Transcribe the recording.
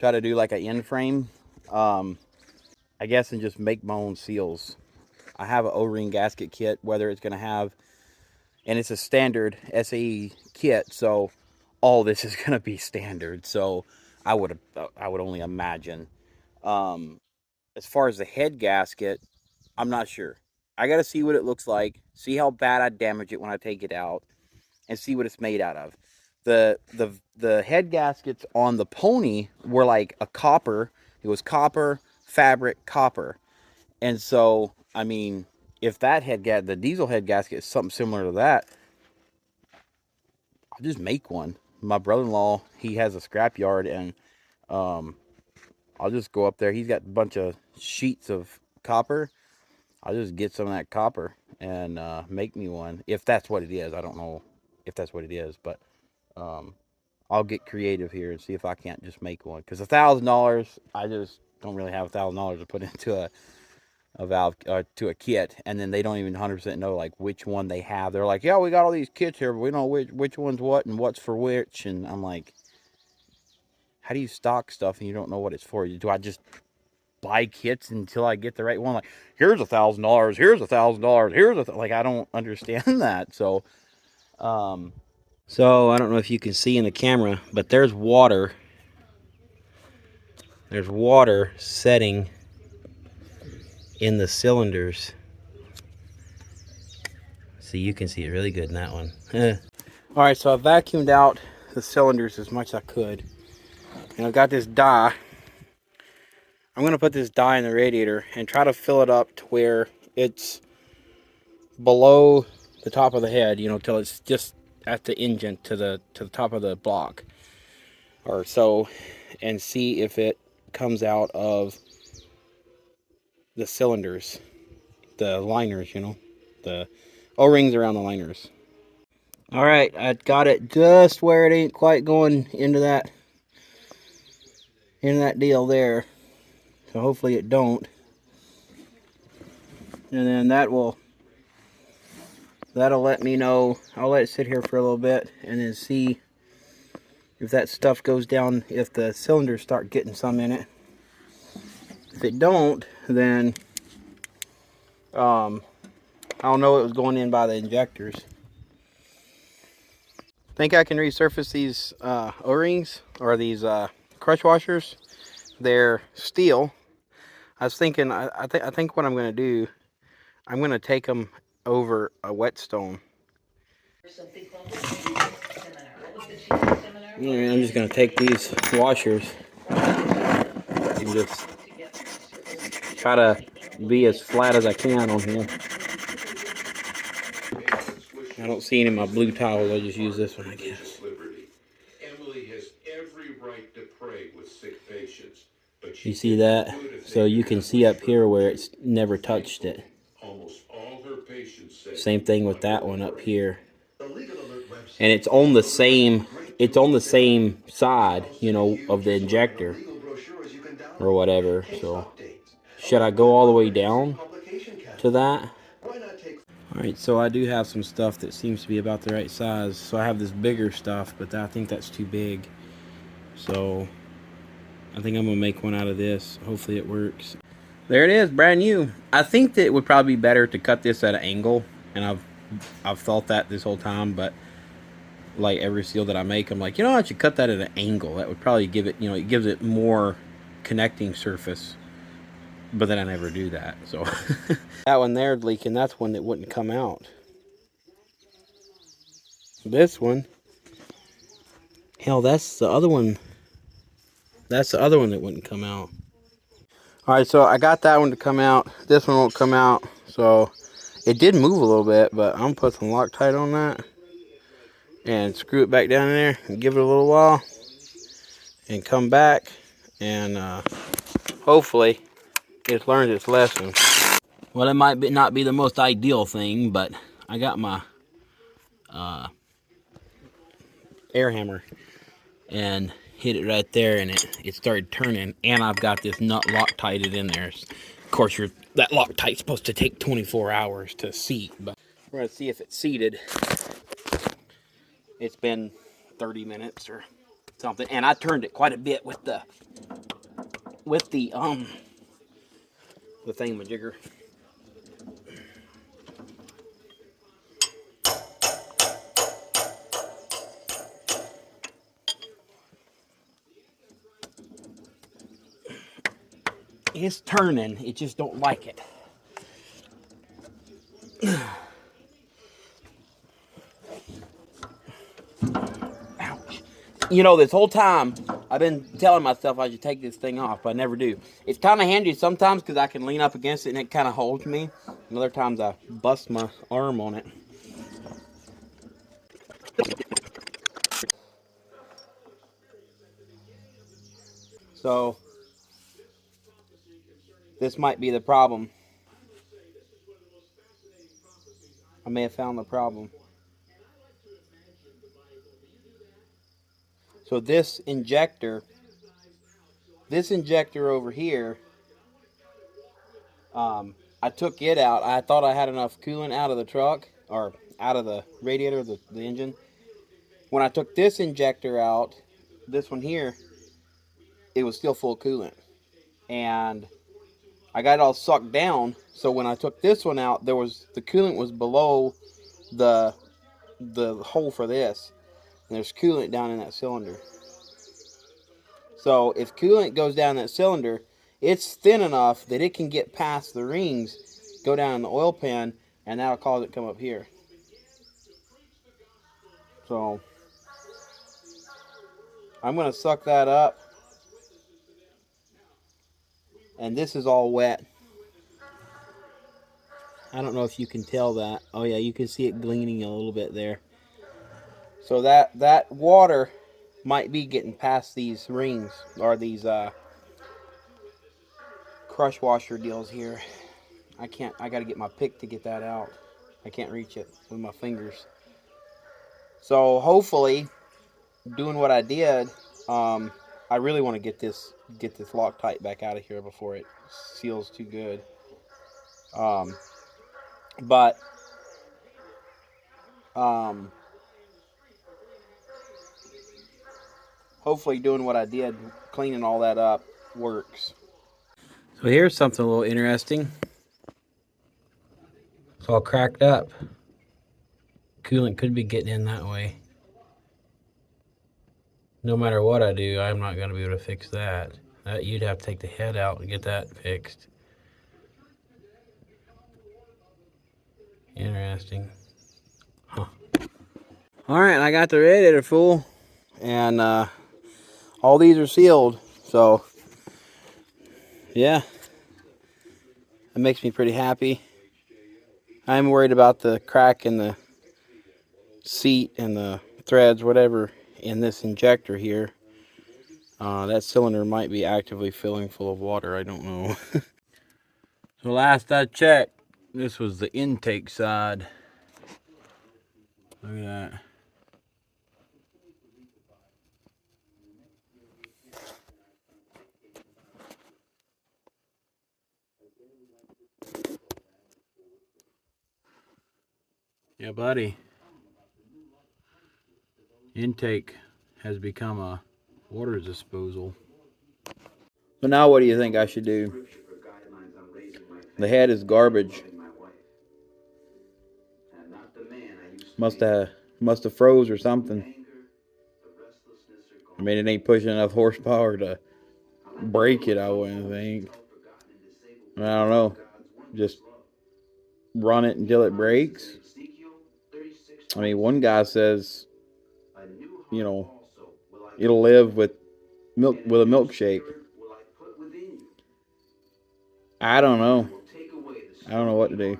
try to do like an end frame, I guess, and just make my own seals. I have an O-ring gasket kit, whether it's going to have, and it's a standard SAE kit, so all this is going to be standard. So I would only imagine. As far as the head gasket, I'm not sure. I got to see what it looks like, see how bad I damage it when I take it out, and see what it's made out of. The head gaskets on the pony were like a copper. It was copper, fabric, copper. And so, I mean, if that the diesel head gasket is something similar to that, I'll just make one. My brother-in-law, he has a scrap yard, and I'll just go up there. He's got a bunch of sheets of copper. I'll just get some of that copper and make me one, if that's what it is. I don't know if that's what it is, but I'll get creative here and see if I can't just make one. Because $1,000, I just don't really have $1,000 to put into a valve to a kit, and then they don't even 100% know like which one they have. They're like, yeah, we got all these kits here, but we don't know which one's what and what's for which. And I'm like, how do you stock stuff and you don't know what it's for? Do I just buy kits until I get the right one? Like, here's $1,000, here's $1,000, here's like, I don't understand that. So I don't know if you can see in the camera, but there's water. There's water setting in the cylinders. So you can see it really good in that one. All right, so I vacuumed out the cylinders as much as I could. And I've got this dye. I'm gonna put this dye in the radiator and try to fill it up to where it's below the top of the head, you know, till it's just at the engine to the top of the block or so, and see if it comes out of the cylinders, the liners, you know, the O-rings around the liners. All right, I got it just where it ain't quite going into that deal there. So hopefully it don't. And then that'll let me know. I'll let it sit here for a little bit and then see if that stuff goes down, if the cylinders start getting some in it. If it don't, then I'll know it was going in by the injectors. Think I can resurface these O-rings or these crush washers. They're steel. I was thinking, I think what I'm going to do, I'm going to take them over a whetstone. I'm just going to take these washers and just try to be as flat as I can on here. I don't see any of my blue towels. I'll just use this one, I guess. You see that? So you can see up here where it's never touched it. Same thing with that one up here. And it's on the same side, you know, of the injector or whatever. So should I go all the way down to that? Alright, so I do have some stuff that seems to be about the right size. So I have this bigger stuff, but I think that's too big. So I think I'm going to make one out of this. Hopefully it works. There it is, brand new. I think that it would probably be better to cut this at an angle. And I've thought that this whole time, but like every seal that I make, I'm like, you know, I should cut that at an angle. That would probably give it, you know, it gives it more connecting surface. But then I never do that, so. That one there leaking, that's one that wouldn't come out. This one, hell, that's the other one. That's the other one that wouldn't come out. Alright, so I got that one to come out. This one won't come out, so it did move a little bit, but I'm going to put some Loctite on that and screw it back down in there and give it a little while and come back and hopefully it's learned its lesson. Well, it might not be the most ideal thing, but I got my air hammer and hit it right there, and it started turning, and I've got this nut Loctited in there. Of course, that Loctite's supposed to take 24 hours to seat, but we're going to see if it's seated. It's been 30 minutes or something. And I turned it quite a bit with the thingamajigger. It's turning, it just don't like it. Ouch. You know, this whole time, I've been telling myself I should take this thing off, but I never do. It's kind of handy sometimes because I can lean up against it and it kind of holds me. And other times I bust my arm on it. So, this might be the problem. I may have found the problem. So this injector over here, I took it out. I thought I had enough coolant out of the truck, or out of the radiator, the engine. When I took this injector out, this one here, it was still full of coolant. And I got it all sucked down, so when I took this one out, the coolant was below the hole for this. And there's coolant down in that cylinder. So if coolant goes down that cylinder, it's thin enough that it can get past the rings, go down in the oil pan, and that'll cause it to come up here. So I'm going to suck that up. And this is all wet. I don't know if you can tell that. Oh yeah, you can see it gleaming a little bit there. So that water might be getting past these rings, or these crush washer deals here. I got to get my pick to get that out. I can't reach it with my fingers. So hopefully, doing what I did, I really want to get this Loctite back out of here before it seals too good. But hopefully doing what I did, cleaning all that up, works. So here's something a little interesting. It's all cracked up. Coolant could be getting in that way. No matter what I do, I'm not going to be able to fix that. You'd have to take the head out and get that fixed. Interesting. Huh. Alright, I got the radiator full. And all these are sealed. So, yeah. That makes me pretty happy. I'm worried about the crack in the seat and the threads, whatever, in this injector here. That cylinder might be actively filling full of water. I don't know. So last I checked, this was the intake side. Look at that. Yeah, buddy. Intake has become a water disposal. So now what do you think I should do? The head is garbage. Must have froze or something. I mean, it ain't pushing enough horsepower to break it, I wouldn't think. I don't know. Just run it until it breaks. I mean, one guy says, you know, it'll live with a milkshake. I don't know. I don't know what to do.